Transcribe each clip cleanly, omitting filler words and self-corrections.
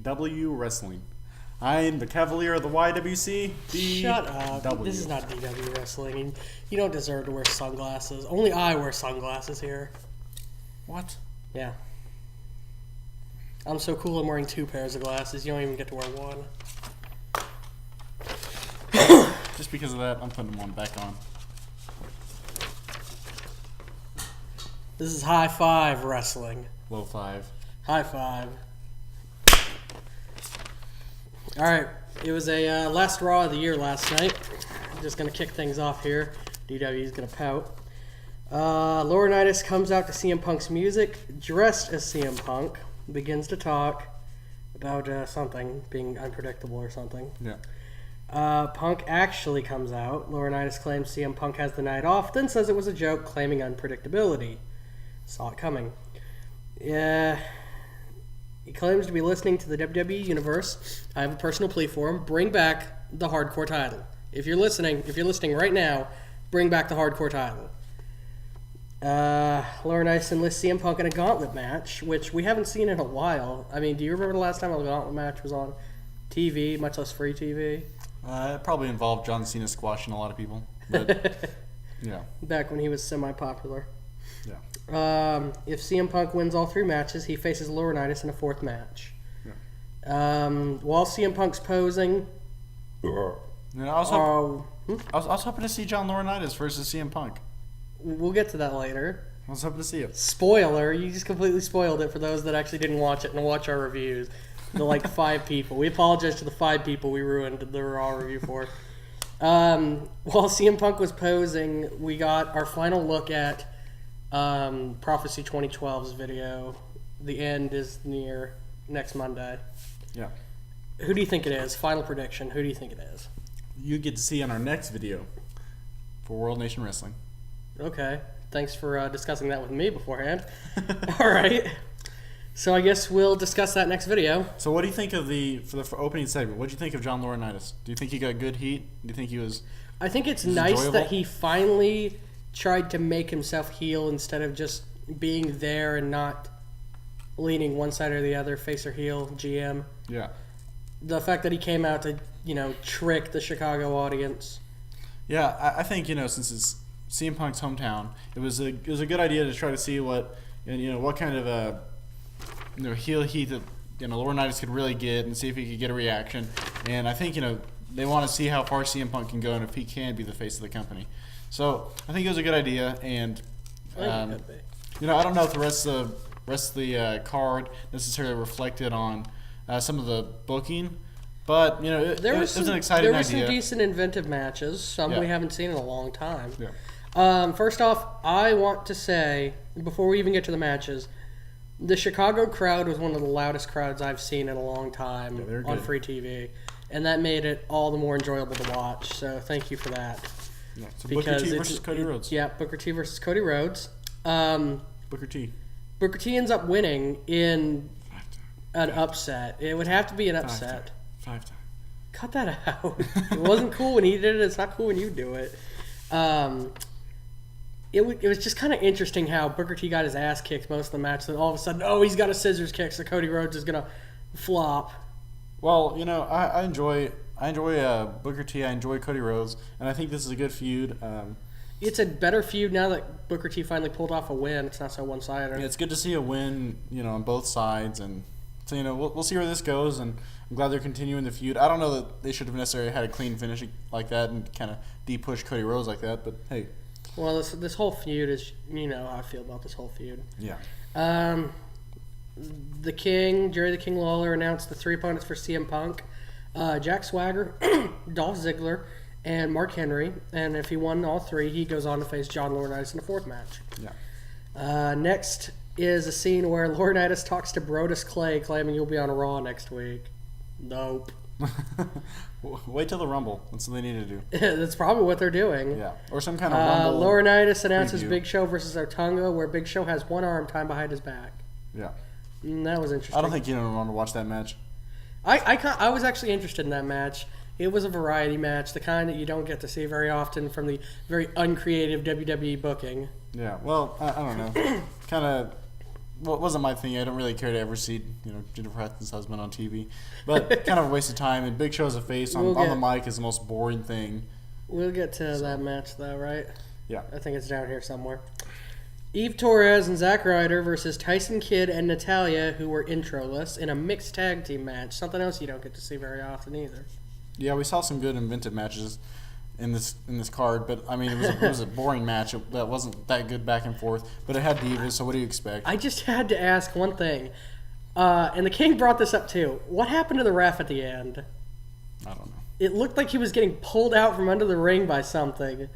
DW Wrestling. I'm the Cavalier of the YWC. Shut up. This is not DW Wrestling. You don't deserve to wear sunglasses. Only I wear sunglasses here. What? Yeah. I'm so cool I'm wearing 2 pairs of glasses. You don't even get to wear one. Just because of that, I'm putting one back on. This is High Five Wrestling. Low 5. High five. Alright, it was a last Raw of the year last night. I'm just going to kick things off here. DW's going to pout. Laurinaitis comes out to CM Punk's music, dressed as CM Punk, begins to talk about something being unpredictable or something. Yeah. Punk actually comes out. Laurinaitis claims CM Punk has the night off, then says it was a joke, claiming unpredictability. Saw it coming. He claims to be listening to the WWE Universe. I have a personal plea for him. Bring back the Hardcore title. If you're listening right now, bring back the Hardcore title. Laurinaitis enlists CM Punk in a gauntlet match, which we haven't seen in a while. I mean, do you remember the last time a gauntlet match was on TV, much less free TV? It probably involved John Cena squashing a lot of people. But, yeah. Back when he was semi-popular. Yeah. If CM Punk wins all 3 matches, he faces Laurinaitis in a 4th match. Yeah. While CM Punk's posing... I was hoping to see John Laurinaitis versus CM Punk. We'll get to that later. I was hoping to see it. Spoiler, you just completely spoiled it for those that actually didn't watch it and watch our reviews. The 5 people. We apologize to the 5 people we ruined the Raw review for. While CM Punk was posing, we got our final look at Prophecy 2012's video. The end is near next Monday. Yeah. Who do you think it is? Final prediction. Who do you think it is? You get to see on our next video for World Nation Wrestling. Okay. Thanks for discussing that with me beforehand. All right. So I guess we'll discuss that next video. So what do you think of for opening segment? What do you think of John Laurinaitis? Do you think he got good heat? Do you think he was? I think it's nice enjoyable? That he finally tried to make himself heel instead of just being there and not leaning one side or the other, face or heel, GM. Yeah. The fact that he came out to, trick the Chicago audience. Yeah, I think, since it's CM Punk's hometown, it was a good idea to try to see what kind of heel heat that Laurinaitis could really get and see if he could get a reaction. And I think, they want to see how far CM Punk can go and if he can be the face of the company. So I think it was a good idea, and I don't know if the rest of the card necessarily reflected on some of the booking, but it was an exciting idea. There were some decent inventive matches, some we haven't seen in a long time. Yeah. First off, I want to say before we even get to the matches, the Chicago crowd was one of the loudest crowds I've seen in a long time on free TV, and that made it all the more enjoyable to watch. So thank you for that. Yeah, so Booker T versus Cody Rhodes. Yeah, Booker T versus Cody Rhodes. Booker T. Booker T ends up winning in an upset. It would have to be an upset. 5 times. Cut that out. It wasn't cool when he did it. It's not cool when you do it. It was just kind of interesting how Booker T got his ass kicked most of the match. Then all of a sudden, he's got a scissors kick, so Cody Rhodes is going to flop. Well, I enjoy Booker T. I enjoy Cody Rhodes, and I think this is a good feud. It's a better feud now that Booker T finally pulled off a win. It's not so one-sided. Yeah, it's good to see a win, on both sides, and so we'll see where this goes. And I'm glad they're continuing the feud. I don't know that they should have necessarily had a clean finish like that and kind of de-push Cody Rhodes like that, but hey. Well, this whole feud is, how I feel about this whole feud. Yeah. The King, Jerry the King Lawler, announced the 3 opponents for CM Punk. Jack Swagger, Dolph Ziggler, and Mark Henry. And if he won all 3, he goes on to face John Laurinaitis in the 4th match. Yeah. Next is a scene where Laurinaitis talks to Brodus Clay, claiming he'll be on Raw next week. Nope. Wait till the Rumble. That's what they need to do. That's probably what they're doing. Yeah. Or some kind of Rumble. Laurinaitis announces Big Show versus Otunga, where Big Show has one arm tied behind his back. Yeah. That was interesting. I don't think you want to watch that match. I was actually interested in that match. It was a variety match, the kind that you don't get to see very often from the very uncreative WWE booking. Yeah, well, I don't know. Kind of well, it wasn't my thing. I don't really care to ever see Jennifer Hudson's husband on TV, but kind of a waste of time. And Big Show as a face on the mic is the most boring thing. We'll get to that match though, right? Yeah, I think it's down here somewhere. Eve Torres and Zack Ryder versus Tyson Kidd and Natalya, who were introless, in a mixed tag team match. Something else you don't get to see very often either. Yeah, we saw some good invented matches in this card, but I mean it was a boring match. That wasn't that good back and forth, but it had divas. So what do you expect? I just had to ask one thing, and the King brought this up too. What happened to the ref at the end? I don't know. It looked like he was getting pulled out from under the ring by something,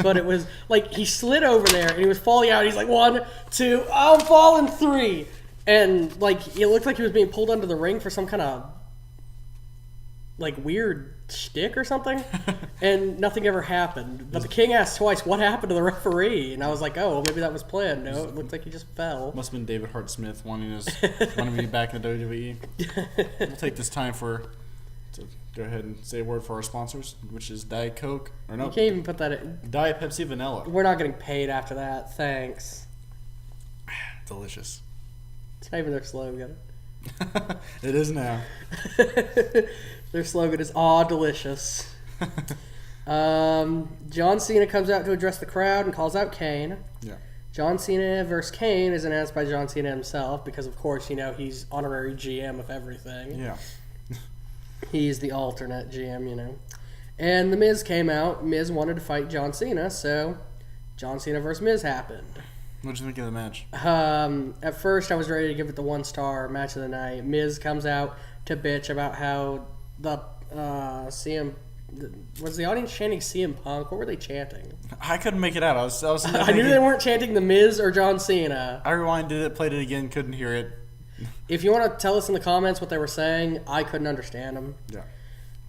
but it was like he slid over there and he was falling out. He's like 1, 2, I'm falling 3, and like it looked like he was being pulled under the ring for some kind of like weird shtick or something, and nothing ever happened. But the King asked twice, "What happened to the referee?" And I was like, "Oh, well, maybe that was planned." No, it looked like he just fell. Must have been David Hart Smith wanting to be back in the WWE. We'll take this time to go ahead and say a word for our sponsors, which is Diet Coke. Or no, you can't even put that in. Diet Pepsi Vanilla. We're not getting paid after that. Thanks. Delicious. It's not even their slogan. It is now. Their slogan is "Aw, delicious." John Cena comes out to address the crowd and calls out Kane. Yeah. John Cena versus Kane is announced by John Cena himself because, of course, he's honorary GM of everything. Yeah. He's the alternate GM, And The Miz came out. Miz wanted to fight John Cena, so John Cena versus Miz happened. What did you think of the match? At first, I was ready to give it the 1-star match of the night. Miz comes out to bitch about how the was the audience chanting CM Punk? What were they chanting? I couldn't make it out. I was I knew they weren't chanting The Miz or John Cena. I rewinded it, played it again, couldn't hear it. If you want to tell us in the comments what they were saying, I couldn't understand them. Yeah.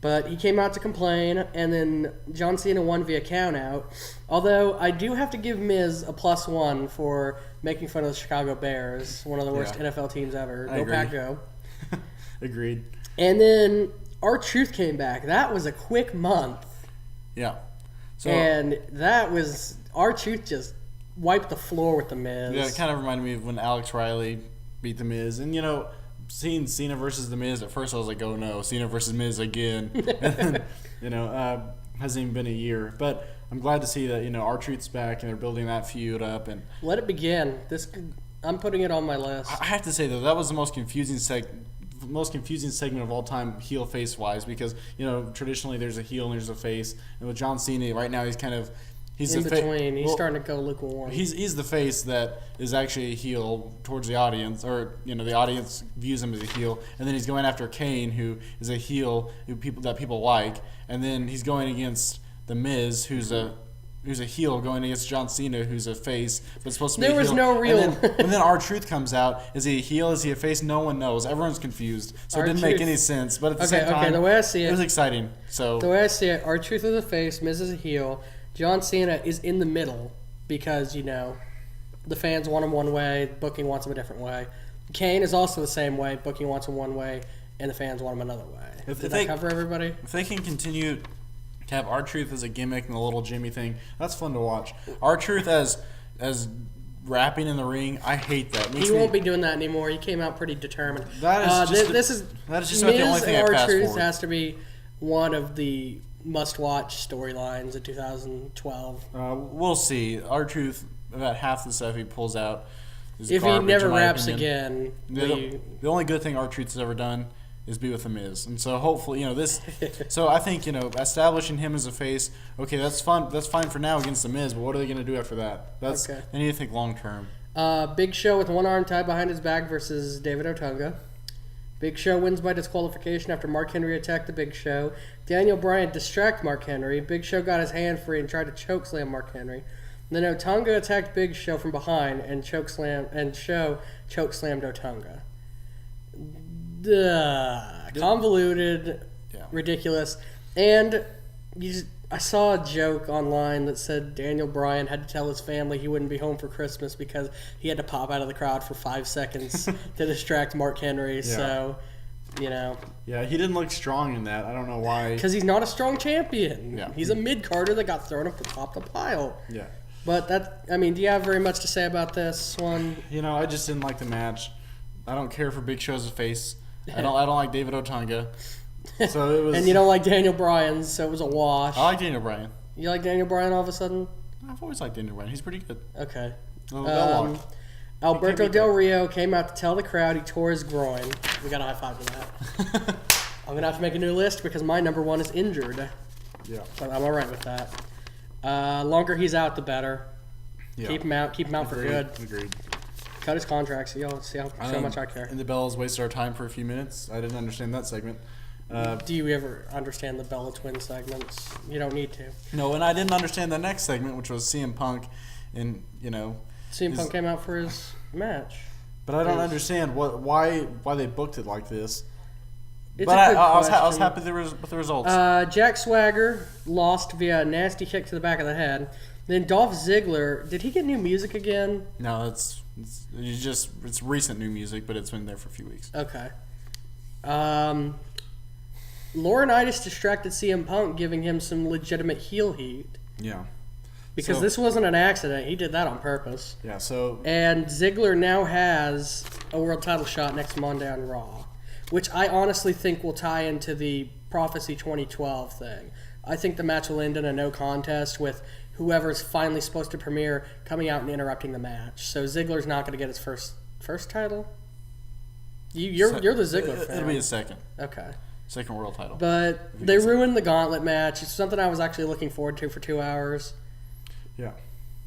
But he came out to complain, and then John Cena won via countout. Although I do have to give Miz a +1 for making fun of the Chicago Bears, one of the worst NFL teams ever. Go Pack Go. Agreed. And then R-Truth came back. That was a quick month. Yeah. And that was R-Truth just wiped the floor with the Miz. Yeah, it kind of reminded me of when Alex Riley beat the Miz, and seeing Cena versus the Miz at first, I was like, oh no, Cena versus Miz again. And then, hasn't even been a year, but I'm glad to see that R-Truth's back and they're building that feud up and let it begin. I'm putting it on my list. I have to say though, that was the most confusing segment of all time, heel face wise, because traditionally there's a heel and there's a face, and with John Cena right now he's in between. He's starting to go lukewarm. He's the face that is actually a heel towards the audience, or the audience views him as a heel, and then he's going after Kane, who is a heel that people like, and then he's going against the Miz, who's a heel, going against John Cena, who's a face, but supposed to be a heel. There was no real. And then R-Truth comes out. Is he a heel? Is he a face? No one knows. Everyone's confused. So it didn't make any sense. But at the same time, the way I see it was exciting. So the way I see it, R-Truth is a face, Miz is a heel. John Cena is in the middle because, the fans want him one way, booking wants him a different way. Kane is also the same way, booking wants him one way, and the fans want him another way. Did that cover everybody? If they can continue to have R-Truth as a gimmick and the little Jimmy thing, that's fun to watch. R-Truth as rapping in the ring, I hate that. He won't be doing that anymore. He came out pretty determined. That is just Miz about the only thing I pass R-Truth forward. has to be one of the must-watch storylines in 2012. We'll see. R-Truth, about half the stuff he pulls out is if garbage, he never in my raps opinion. again. The only good thing R-Truth has ever done is be with the Miz, and so hopefully this. So I think establishing him as a face. Okay, that's fun. That's fine for now against the Miz, but what are they going to do after that? They need to think long term. Big Show with one arm tied behind his back versus David Otunga. Big Show wins by disqualification after Mark Henry attacked the Big Show. Daniel Bryan distracted Mark Henry. Big Show got his hand free and tried to chokeslam Mark Henry. Then Otunga attacked Big Show from behind and chokeslammed Otunga. Convoluted, ridiculous, and I saw a joke online that said Daniel Bryan had to tell his family he wouldn't be home for Christmas because he had to pop out of the crowd for 5 seconds to distract Mark Henry. Yeah. So, Yeah, he didn't look strong in that. I don't know why. Because he's not a strong champion. Yeah. He's a mid-carder that got thrown up the top of the pile. Yeah. But do you have very much to say about this one? I just didn't like the match. I don't care for Big Show as a face. I don't like David Otunga. So it was. And you don't like Daniel Bryan, so it was a wash. I like Daniel Bryan. You like Daniel Bryan all of a sudden? I've always liked Daniel Bryan. He's pretty good. Okay. Alberto Del Rio came out to tell the crowd he tore his groin. We got a high five for that. I'm going to have to make a new list because my number one is injured. Yeah. But I'm all right with that. Longer he's out, the better. Yeah. Keep him out for good. Agreed. Cut his contract so y'all see how much I care. And the Bellas wasted our time for a few minutes. I didn't understand that segment. Do you ever understand the Bella Twin segments? You don't need to. No, and I didn't understand the next segment, which was CM Punk, and CM Punk came out for his match. But I don't understand why they booked it like this. But I was happy with the results. Jack Swagger lost via a nasty kick to the back of the head. Then Dolph Ziggler, did he get new music again? No, it's recent new music, but it's been there for a few weeks. Okay. Laurinaitis distracted CM Punk, giving him some legitimate heel heat. Yeah. Because this wasn't an accident. He did that on purpose. Yeah, so... And Ziggler now has a world title shot next Monday on Raw, which I honestly think will tie into the Prophecy 2012 thing. I think the match will end in a no contest with whoever's finally supposed to premiere coming out and interrupting the match. So Ziggler's not going to get his first title? You're the Ziggler fan. It'll be his second. Okay. Second world title. But they ruined the gauntlet match. It's something I was actually looking forward to for 2 hours. Yeah.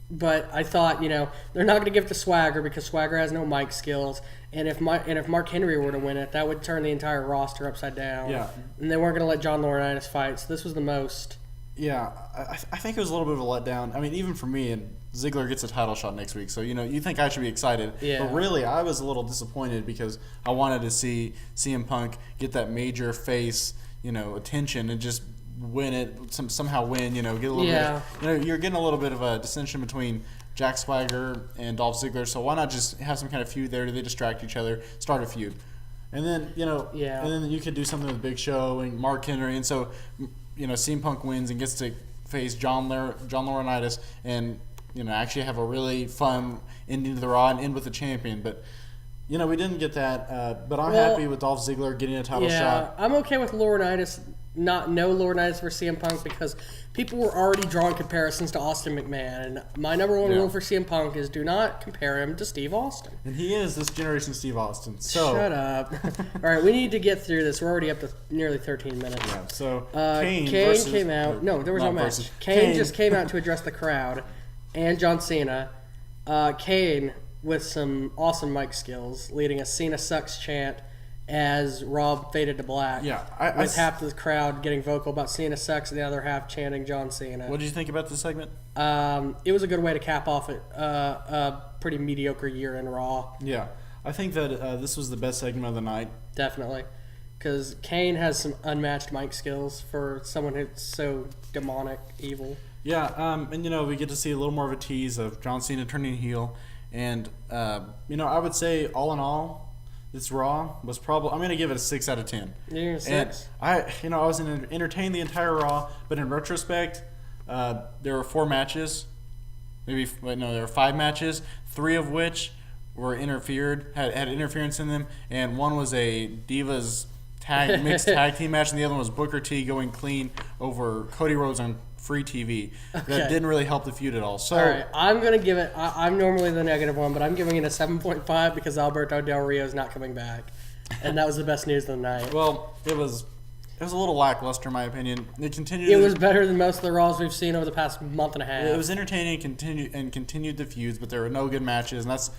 But I thought, they're not going to give it to Swagger because Swagger has no mic skills. And if Mark Henry were to win it, that would turn the entire roster upside down. Yeah. And they weren't going to let John Laurinaitis fight. So this was the most. Yeah. I think it was a little bit of a letdown. I mean, even for me, and Ziggler gets a title shot next week. So, you think I should be excited. Yeah. But really, I was a little disappointed because I wanted to see CM Punk get that major face, attention and just win it, somehow win, get a little bit. You're getting a little bit of a dissension between Jack Swagger and Dolph Ziggler, so why not just have some kind of feud there? Do they distract each other, start a feud, and then and then you could do something with Big Show and Mark Henry, and so CM Punk wins and gets to face John Laurinaitis, and actually have a really fun ending to the Raw and end with the champion, but. We didn't get that, but I'm happy with Dolph Ziggler getting a title shot. I'm okay with Laurinaitis. No Laurinaitis for CM Punk because people were already drawing comparisons to Austin McMahon. And my number one rule for CM Punk is do not compare him to Steve Austin. And he is this generation Steve Austin. So shut up. All right, we need to get through this. We're already up to nearly 13 minutes. Yeah. So Kane came out. No, there was no match. Kane just came out to address the crowd, and John Cena. Kane with some awesome mic skills, leading a Cena sucks chant as Rob faded to black. Yeah, with half the crowd getting vocal about Cena sucks and the other half chanting John Cena. What did you think about this segment? It was a good way to cap off a pretty mediocre year in Raw. Yeah, I think that this was the best segment of the night. Definitely, because Kane has some unmatched mic skills for someone who's so demonic, evil. Yeah, and we get to see a little more of a tease of John Cena turning heel. And, I would say, all in all, this Raw was probably... I'm going to give it a 6 out of 10. You're 6? And I was entertained the entire Raw, but in retrospect, there were 4 matches. There were 5 matches, 3 of which were had interference in them, and one was a Divas mixed tag team match, and the other one was Booker T going clean over Cody Rhodes on free TV. That didn't really help the feud at all. So, all right, I'm going to give it... I'm normally the negative one, but I'm giving it a 7.5 because Alberto Del Rio is not coming back. And that was the best news of the night. Well, it was a little lackluster, in my opinion. It was better than most of the Raws we've seen over the past month and a half. It was entertaining and continued the feuds, but there were no good matches, and that's...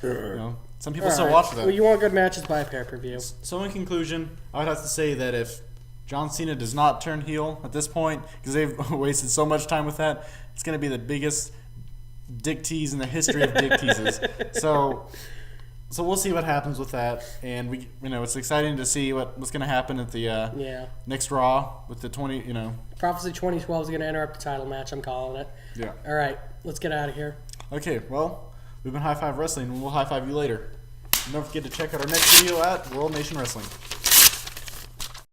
some people still watch that. Well, you want good matches, buy a pay-per-view. So in conclusion, I would have to say that if John Cena does not turn heel at this point, because they've wasted so much time with that, it's going to be the biggest dick tease in the history of dick teases. So we'll see what happens with that, and it's exciting to see what's going to happen at the next Raw with the Prophecy 2012 is going to interrupt the title match. I'm calling it. Yeah. All right, let's get out of here. Okay, well, we've been High Five Wrestling, and we'll high five you later. And don't forget to check out our next video at World Nation Wrestling.